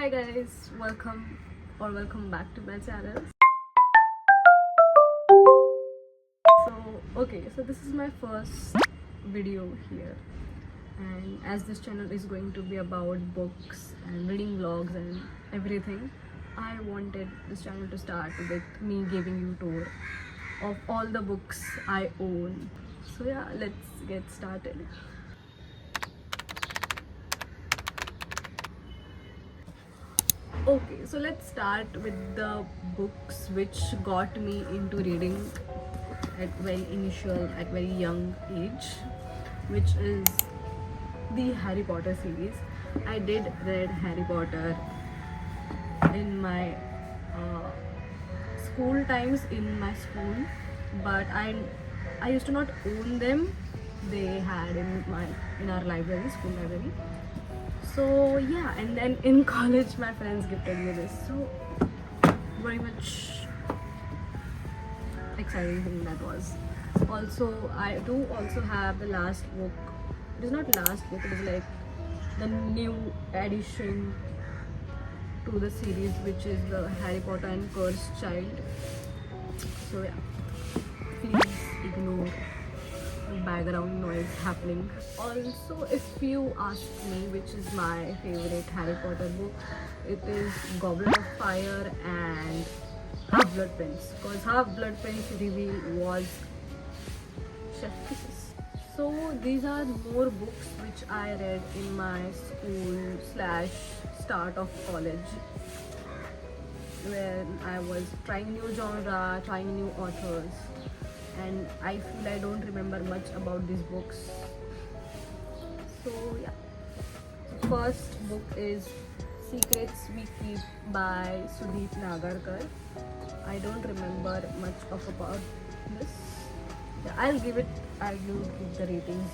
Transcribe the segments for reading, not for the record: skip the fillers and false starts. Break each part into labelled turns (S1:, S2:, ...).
S1: Hi guys, welcome back to my channel. So this is my first video here, and as this channel is going to be about books and reading vlogs and everything, I wanted this channel to start with me giving you tour of all the books I own. So yeah, let's get started. Okay, so let's start with the books which got me into reading at very young age, which is the Harry Potter series. I did read Harry Potter in my school times in my school, but I used to not own them. They had in our library, school library. So yeah, and then in college my friends gifted me this. So very much exciting thing that was. Also, I do also have the last book. It is not last book, it is like the new addition to the series, which is the Harry Potter and Cursed Child. So yeah, please ignore the background noise happening. Also, if you ask me which is my favorite Harry Potter book, it is Goblet of Fire and Half-Blood Prince, because Half-Blood Prince reveal was chef kisses. So these are more books which I read in my school slash start of college, when I was trying new genre, trying new authors, and I feel I don't remember much about these books. So yeah, first book is Secrets We Keep by Sudip Nagarkar. I don't remember much of about this. Yeah, I'll give the ratings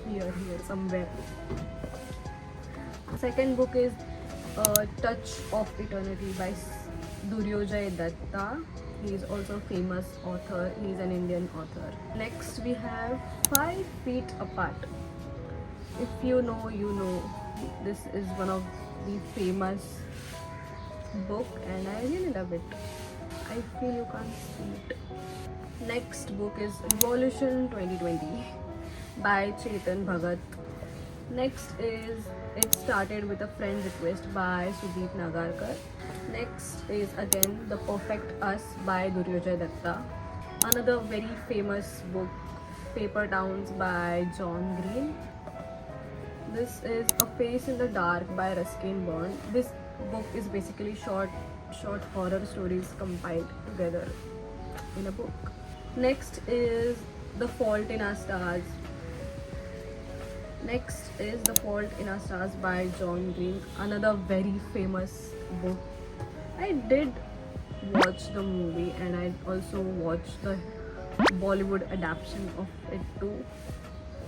S1: here somewhere. Second book is Touch of Eternity by Duryojay Datta. He is also a famous author. He is an Indian author. Next we have 5 Feet Apart. If you know, you know. This is one of the famous book and I really love it. I feel you can't see it. Next book is Revolution 2020 by Chetan Bhagat. Next is It Started With a Friend Request by Sudip Nagarkar. Next is again The Perfect Us by Duryojay Datta. Another very famous book, Paper Towns by John Green. This is A Face in the Dark by Ruskin Bond. This book is basically short horror stories compiled together in a book. Next is The Fault in Our Stars. Next is The Fault in Our Stars by John Green. Another very famous book. I did watch the movie and I also watched the Bollywood adaptation of it too.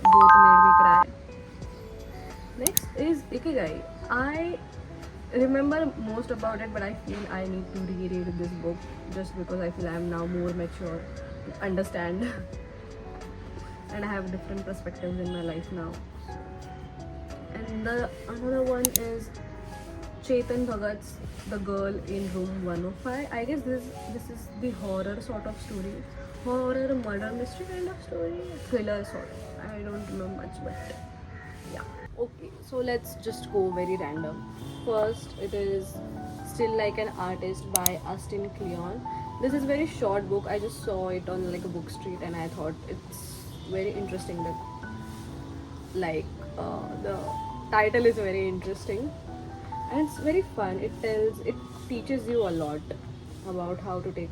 S1: Both made me cry. Next is Ikigai. I remember most about it, but I feel I need to reread this book just because I feel I am now more mature to understand and I have different perspectives in my life now. And the another one is Chetan Bhagat's The Girl in Room 105. I guess this is the horror sort of story. Horror, murder, mystery kind of story. Thriller sort of. I don't know much, but yeah. Okay, so let's just go very random. First, it is Still Like an Artist by Austin Kleon. This is very short book. I just saw it on like a book street and I thought it's very interesting. That the title is very interesting and it's very fun. It teaches you a lot about how to take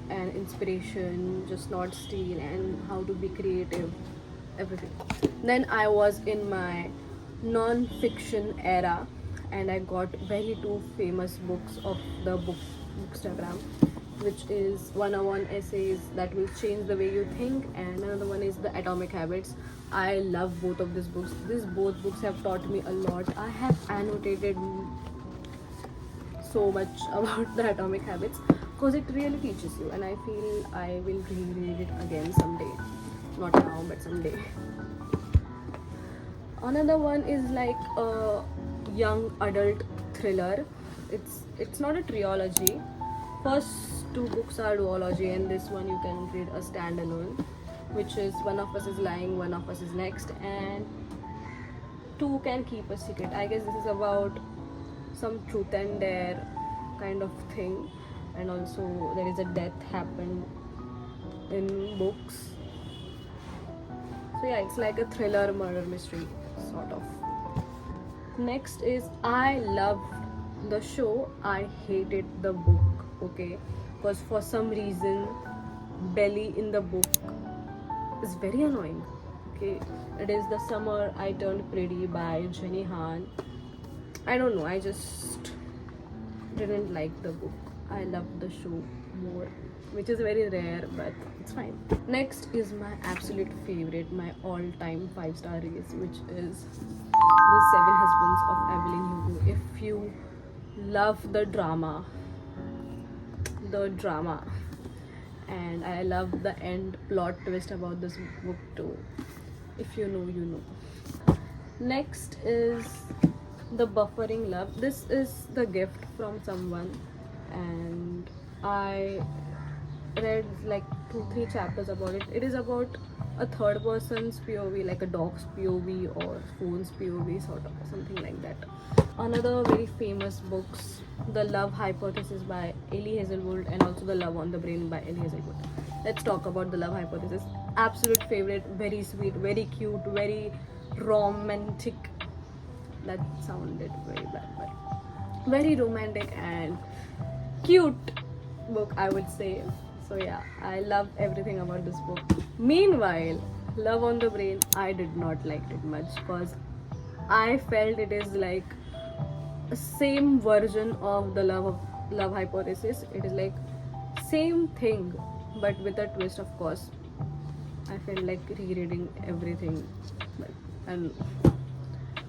S1: an inspiration, just not steal, and how to be creative, everything. Then I was in my non-fiction era and I got very 2 famous books of the bookstagram, which is 101 essays that will change the way you think, and another one is The Atomic Habits. I love both of these books. Both books have taught me a lot. I have annotated so much about The Atomic Habits because it really teaches you, and I feel I will reread it again someday. Not now, but someday. Another one is like a young adult thriller. It's not a trilogy. First two books are duology, and this one you can read a standalone, which is One of Us is Lying, One of Us is Next, and Two Can Keep a Secret. I guess this is about some truth and dare kind of thing, and also there is a death happened in books. So yeah, it's like a thriller murder mystery sort of. Next is I loved the show, I hated the book. Okay, because for some reason Belly in the book is very annoying. Okay, it is The Summer I Turned Pretty by Jenny Han. I don't know, I just didn't like the book. I loved the show more, which is very rare, but it's fine. Next is my absolute favorite, my all-time 5-star race, which is The Seven Husbands of Evelyn Hugo. If you love the drama, and I love the end plot twist about this book too. If you know, you know. Next is The Buffering Love. This is the gift from someone, and I read like 2-3 chapters about it. It is about a third person's POV, like a dog's POV or phone's POV, sort of something like that. Another very famous books, The Love Hypothesis by Elie Hazelwood, and also The Love on the Brain by Elie Hazelwood. Let's talk about The Love Hypothesis. Absolute favorite, very sweet, very cute, very romantic. That sounded very bad, but very romantic and cute book, I would say. So yeah, I love everything about this book. Meanwhile, Love on the Brain, I did not like it much because I felt it is like a same version of the Love Hypothesis. It is like same thing, but with a twist, of course. I felt like rereading everything, but I don't know.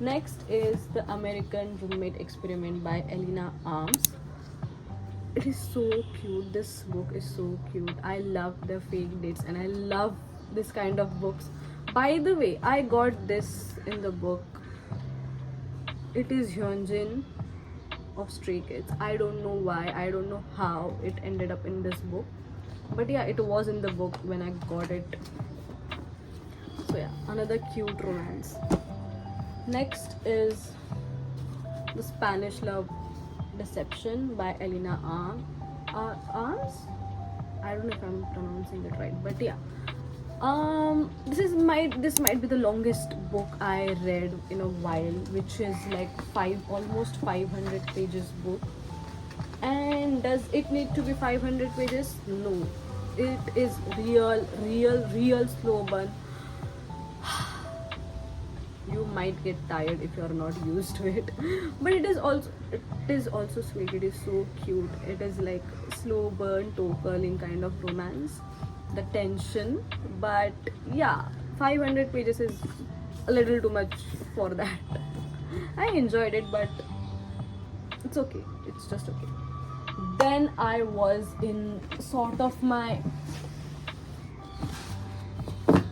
S1: Next is The American Roommate Experiment by Elena Arms. It is so cute. This book is so cute. I love the fake dates and I love this kind of books. By the way, I got this in the book. It is Hyunjin of Stray Kids. I don't know why, I don't know how it ended up in this book, but yeah, it was in the book when I got it. So yeah, another cute romance. Next is The Spanish Love Deception by Elena Arms. I don't know if I'm pronouncing it right, but yeah. This might be the longest book I read in a while, which is like almost 500 pages book. And does it need to be 500 pages? No, it is real slow burn. You might get tired if you're not used to it, but it is also sweet. It is so cute. It is like slow burn toe curling kind of romance, the tension, but yeah, 500 pages is a little too much for that. I enjoyed it, but it's okay, it's just okay. Then I was in sort of my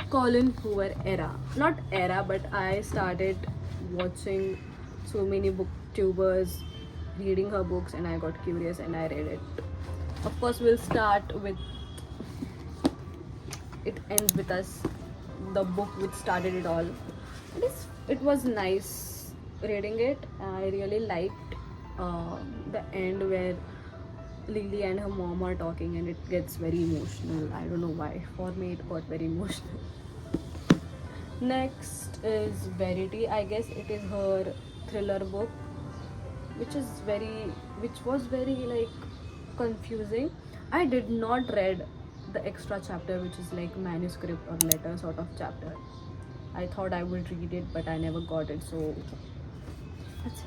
S1: Colin Hoover era. Not era, but I started watching so many booktubers, reading her books, and I got curious and I read it. Of course, we'll start with It Ends With Us, the book which started it all. It was nice reading it. I really liked the end where Lily and her mom are talking and it gets very emotional. I don't know why. For me, it got very emotional. Next is Verity. I guess it is her thriller book, which was very like confusing. I did not read the extra chapter, which is like manuscript or letter sort of chapter. I thought I would read it, but I never got it, so that's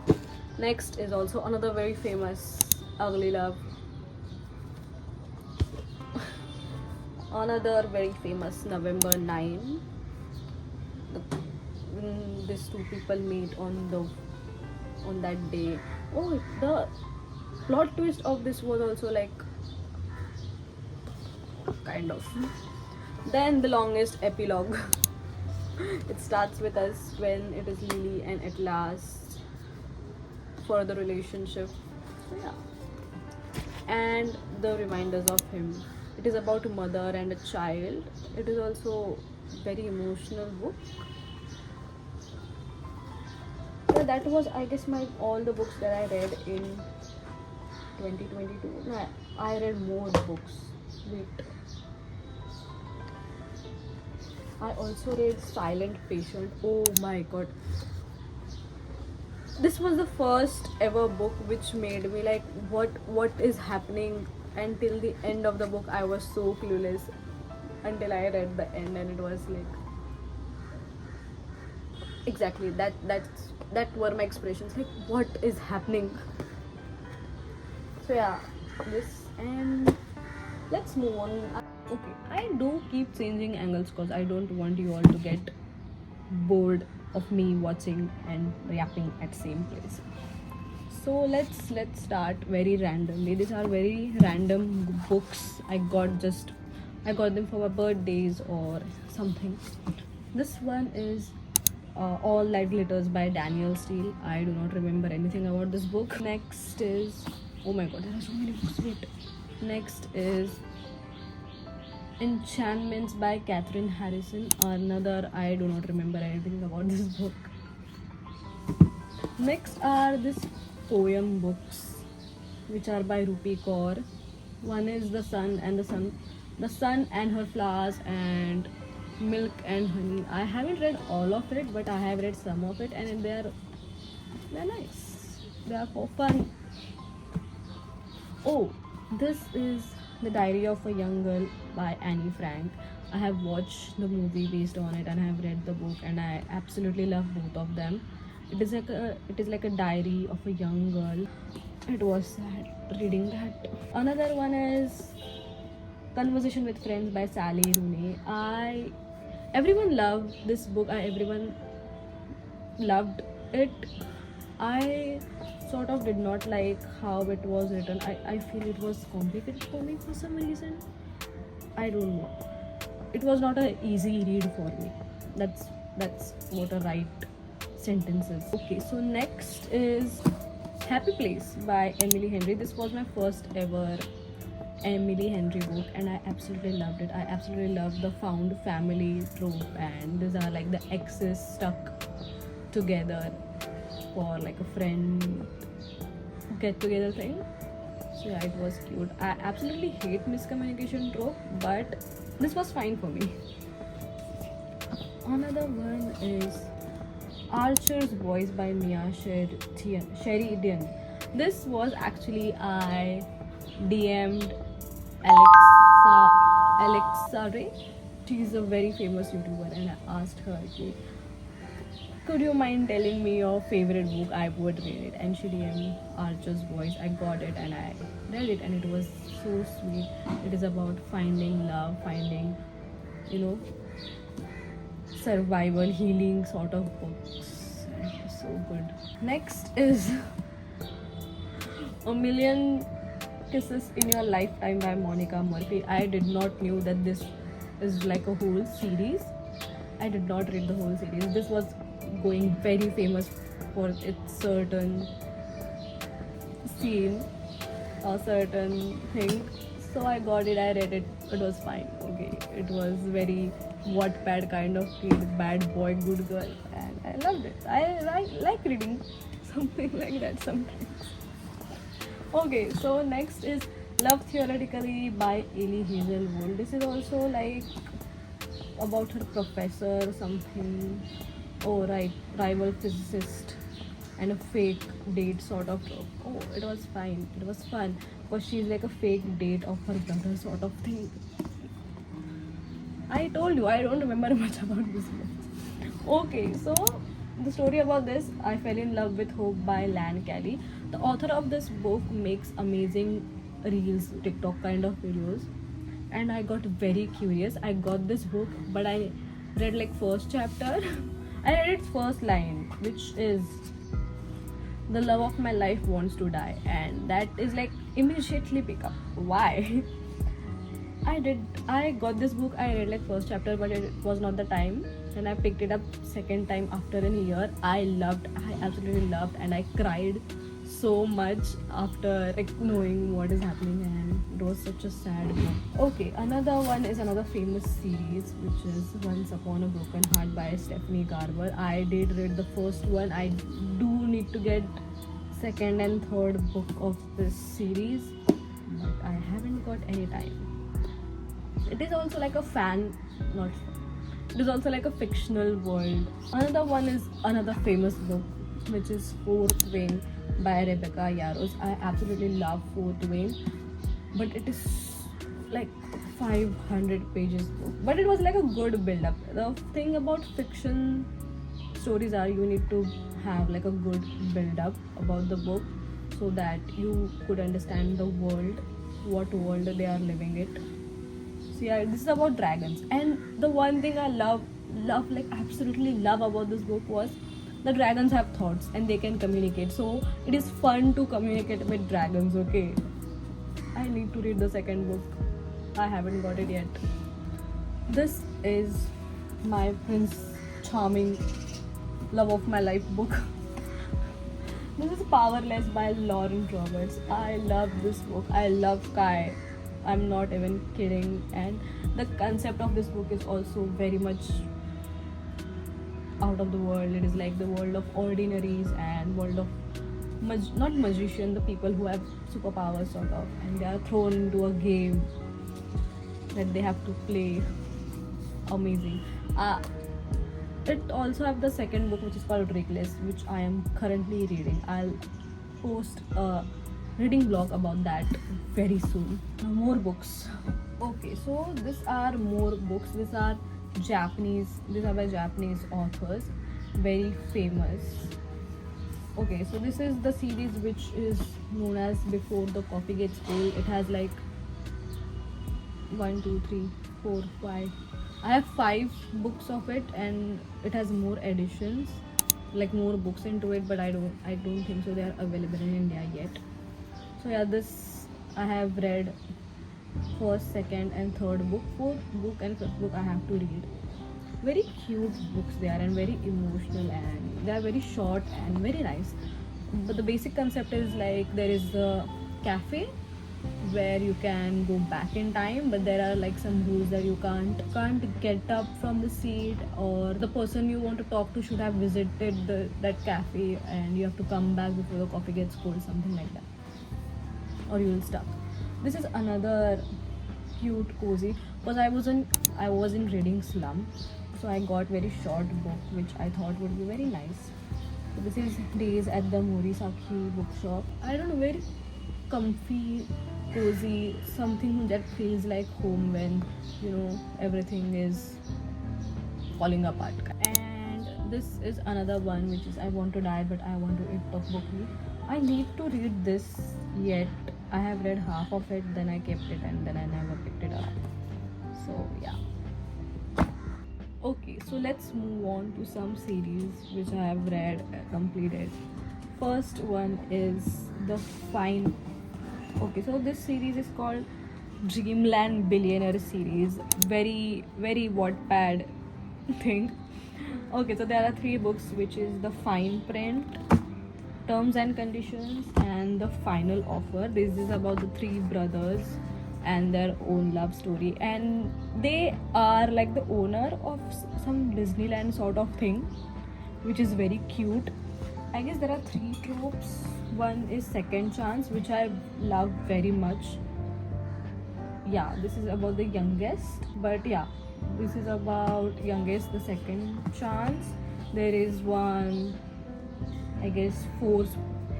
S1: it. Next is also another very famous Ugly Love. Another very famous November 9. When these two people meet on that day. Oh, the plot twist of this was also like kind of. Then The Longest Epilogue. It starts with us when it is Lily and at last for the relationship. So yeah, and the reminders of him. It is about a mother and a child. It is also very emotional book. Yeah, that was, I guess, my all the books that I read in 2022. No, I read more books. Wait, I also read Silent Patient. Oh my god, this was the first ever book which made me like, what is happening. Until the end of the book I was so clueless, until I read the end, and it was like exactly that were my expressions, like what is happening. So yeah, this, and let's move on. Okay, I do keep changing angles because I don't want you all to get bored of me watching and reacting at same place. So let's start very randomly. These are very random books I got them for my birthdays or something. This one is All That Glitters by Daniel Steele. I do not remember anything about this book. Next is, oh my god, there are so many books. Wait. Next is Enchantments by Catherine Harrison. Another, I do not remember anything about this book. Next are these poem books, which are by Rupi Kaur. One is The Sun and Her Flowers, and Milk and Honey. I haven't read all of it, but I have read some of it, and they're nice. They are for fun. Oh, this is The Diary of a Young Girl by Annie Frank. I have watched the movie based on it, and I have read the book, and I absolutely love both of them. It is like a diary of a young girl. It was sad reading that. Another one is Conversation with Friends by Sally Rooney. Everyone loved this book. Everyone loved it. I sort of did not like how it was written. I feel it was complicated for me for some reason. I don't know. It was not an easy read for me. That's what a right sentence is. Okay, so next is Happy Place by Emily Henry. This was my first ever Emily Henry book, and I absolutely loved it. I absolutely loved the found family trope, and these are like the exes stuck together for like a friend get together thing. So yeah, it was cute. I absolutely hate miscommunication trope, but this was fine for me. Another one is Archer's Voice by Mia Sheridan. This was actually, I DM'd Alexa Ray. She's a very famous YouTuber, and I asked her, could you mind telling me your favorite book? I would read it. And she DM'd Archer's Voice. I got it and I read it, and it was so sweet. It is about finding love, finding, survival, healing sort of books. And it was so good. Next is A Million Kisses in Your Lifetime by Monica Murphy. I did not knew that this is like a whole series. I did not read the whole series. This was going very famous for its certain scene or certain thing. So I got it, I read it, it was fine. Okay, it was very Wattpad kind of kid, bad boy, good girl, and I loved it. I like reading something like that sometimes. Okay, so next is Love Theoretically by Elie Hazelwood. This is also like about her professor or something. Oh right, rival physicist and a fake date sort of. Oh, it was fine. It was fun because she's like a fake date of her brother sort of thing. I told you I don't remember much about this book. Okay, so the story about this, I Fell in Love with Hope by Lan Kelly. The author of this book makes amazing reels, TikTok kind of videos, and I got very curious. I got this book, but I read like first chapter. I read its first line, which is the love of my life wants to die, and that is like immediately pick up. Why? I got this book, I read like first chapter, but it was not the time, and I picked it up second time after a year. I absolutely loved, and I cried so much after like knowing what is happening, and it was such a sad book. Okay, another one is another famous series, which is Once Upon a Broken Heart by Stephanie Garber. I did read the first one. I do need to get second and third book of this series, but I haven't got any time. It is also like a not it is also like a fictional world. Another one is another famous book, which is Fourth Wing by Rebecca Yarros. I absolutely love Fourth Wing, but it is like 500 pages book. But it was like a good build up. The thing about fiction stories are you need to have like a good build up about the book so that you could understand the world, what world they are living it. So yeah, this is about dragons, and the one thing I love like absolutely love about this book was the dragons have thoughts and they can communicate. So it is fun to communicate with dragons. Okay, I need to read the second book. I haven't got it yet. This is my Prince Charming love of my life book. This is Powerless by Lauren Roberts. I love this book. I love Kai. I'm not even kidding. And the concept of this book is also very much out of the world. It is like the world of ordinaries and world of not magician, the people who have superpowers sort of, and they are thrown into a game that they have to play. Amazing. It also have the second book, which is called Reckless, which I am currently reading. I'll post a reading blog about that very soon. Now more books. Okay, so these are more books. These are by Japanese authors, very famous. Okay, so this is the series which is known as Before the Coffee Gets Cold. It has like 1, 2, 3, 4, 5. I have 5 books of it, and it has more editions, like more books into it, but I don't think so they are available in India yet. So yeah, this I have read first, second and third book. Fourth book and fifth book I have to read. Very cute books they are, and very emotional, and they are very short and very nice. But the basic concept is like there is a cafe where you can go back in time, but there are like some rules that you can't get up from the seat, or the person you want to talk to should have visited that cafe, and you have to come back before the coffee gets cold, something like that, or you will stuck. This is another cute cozy, because I was in reading slum, so I got very short book which I thought would be very nice. So this is Days at the Morisaki bookshop. I don't know, very comfy, cozy, something that feels like home when everything is falling apart. And this is another one which is I Want to Die But I Want to Eat Tteokbokki. I need to read this yet. I have read half of it, then I kept it, and then I never picked it up. So yeah. Okay, so let's move on to some series which I have read, completed. First one is The Fine. Okay, so this series is called Dreamland Billionaire series. Very, very Wattpad thing. Okay, so there are 3 books, which is The Fine Print, Terms and Conditions, and The Final Offer. This is about the 3 brothers and their own love story, and they are like the owner of some Disneyland sort of thing, which is very cute. I guess there are 3 tropes. One is second chance, which I love very much. Yeah, this is about the youngest, but yeah, this is about youngest, the second chance. There is one, I guess, forced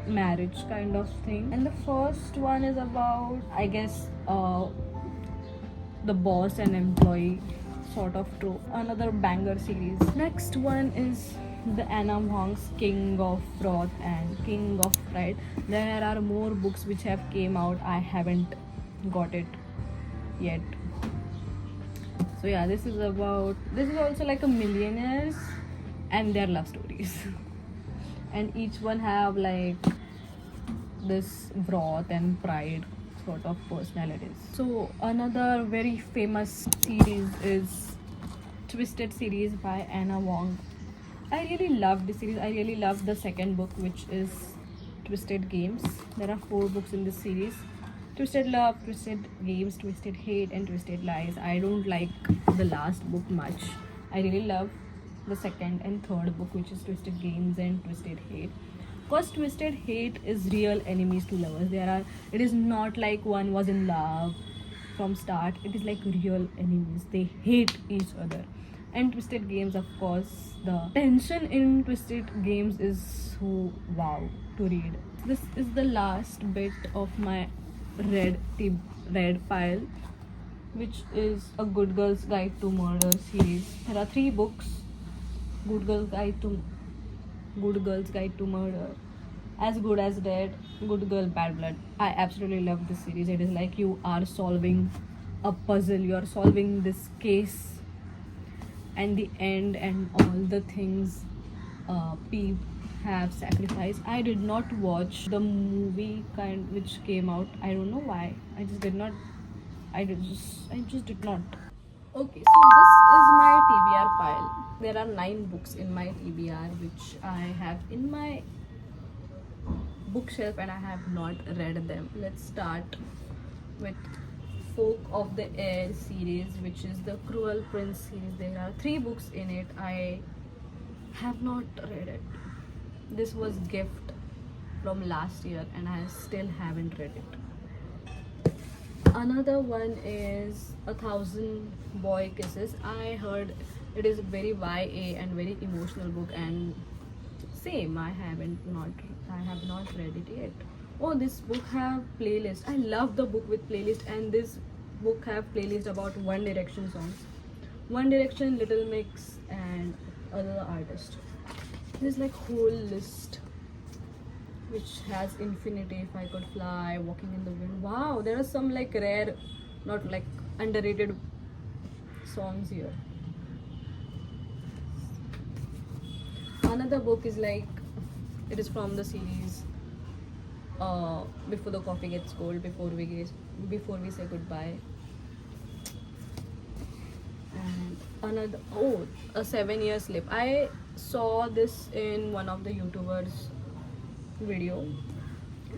S1: marriage kind of thing, and the first one is about, I guess, the boss and employee sort of trope. Another banger series. Next one is the Anna Wong's King of Wrath and King of Pride. There are more books which have came out. I haven't got it yet. So yeah, this is also like a millionaires and their love stories. And each one have like this wrath and pride sort of personalities. So another very famous series is Twisted series by Anna Wong. I really love this series. I really love the second book, which is Twisted Games. There are 4 books in this series. Twisted Love, Twisted Games, Twisted Hate, and Twisted Lies. I don't like the last book much. I really love the second and third book, which is Twisted Games and Twisted Hate. Because Twisted Hate is real enemies to lovers. It is not like one was in love from start. It is like real enemies. They hate each other. And Twisted Games, of course, the tension in Twisted Games is so wow to read. This is the last bit of my red pile, which is a Good Girl's Guide to Murder series. There are 3 books. Good Girl's Guide to Murder, As Good as Dead, Good Girl Bad Blood. I absolutely love this series. It is like you are solving a puzzle, you are solving this case, and the end and all the things P have sacrificed. I did not watch the movie which came out. I don't know why. I just did not. I just did not. Okay, so this is my TBR pile. There are 9 books in my TBR which I have in my bookshelf and I have not read them. Let's start with Folk of the Air series, which is the Cruel Prince series. There are 3 books in it. I have not read it. This was gift from last year and I still haven't read it. Another one is 1,000 Boy Kisses. I heard it is a very YA and very emotional book, and same, I have not read it yet. Oh, this book have playlist. I love the book with playlist, and this book have playlist about One Direction songs. One Direction, Little Mix, and other artists. There's like whole list which has Infinity, If I Could Fly, Walking in the Wind. Wow, there are some like rare, not like underrated songs here. Another book is like, it is from the series Before the Coffee Gets Cold, before we say goodbye. And another, A 7-Year Slip. I saw this in one of the YouTubers video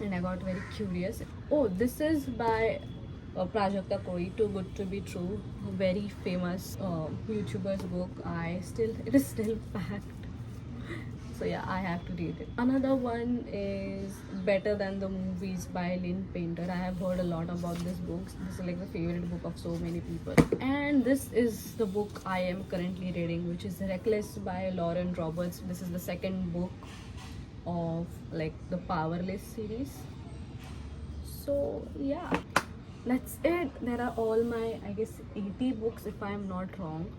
S1: and I got very curious. This is by Prajakta Koi, Too Good to Be True, very famous YouTuber's book. It is still packed, so yeah, I have to read it. Another one is Better Than the Movies by Lynn Painter. I have heard a lot about this book. This is like the favorite book of so many people. And this is the book I am currently reading, which is Reckless by Lauren Roberts. This is the second book of like the Powerless series. So yeah, that's it. There are all my, I guess, 80 books if I am not wrong.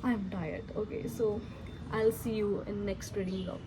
S1: I'm tired. Okay, so I'll see you in next reading vlog.